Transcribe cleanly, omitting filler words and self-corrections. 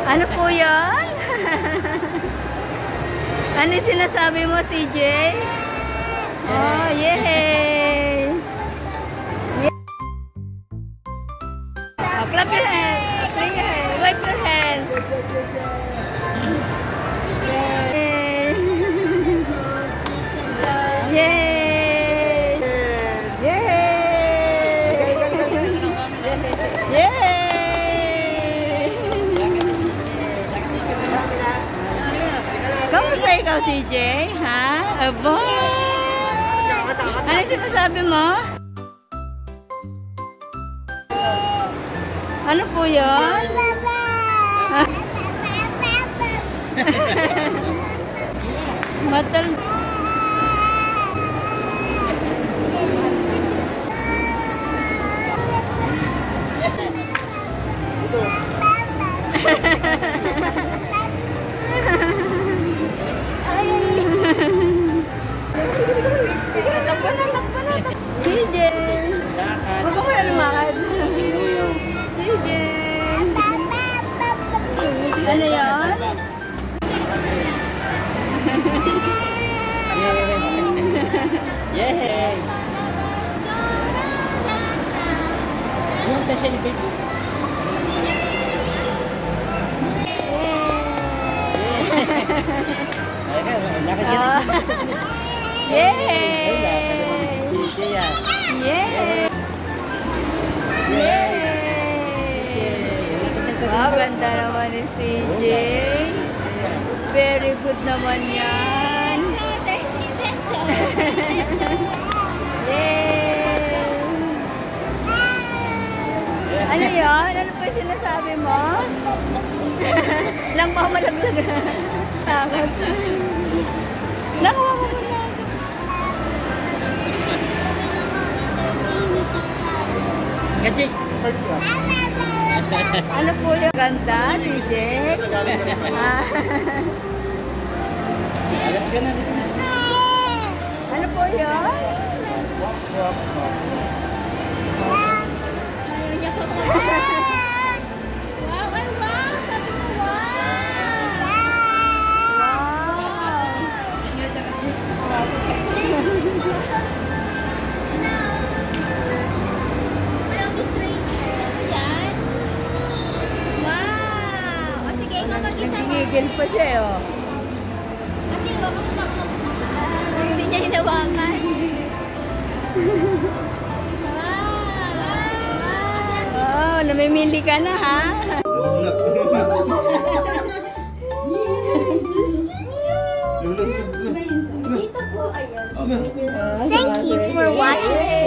Ano po yan? Ano sinasabi mo, CJ? Oh, yay! Oh, clap your hands! Clap your hands! Wipe your hands! Yay! Yay! Yay! Kamusta ikaw, CJ? Ha? Aba? Ano sinasabi mo? Ano po yun? Matal. CJ! Huwag ko kaya lumakad. CJ! Ano yan? Yay! Yung pa-celebrate. Yay! Yay! Yay! Wow, ganda naman ni CJ. Very good naman yan. Yay! Ano yan? Ano pa yung sinasabi mo? Lang pa malaglag. Takot. Nakuha mo muna. Gajik. Ano po yung ganda, CJ? Alas ka na. Ano po yun? Wow, ay wow! Sabi ko wow! Wow! O sige, ikaw mag-isa mo. Nagingigil pa siya, oh. Ate, wag mo hindi niya hinawakan. Wow! Namimili ka na, ha? Thank you for watching.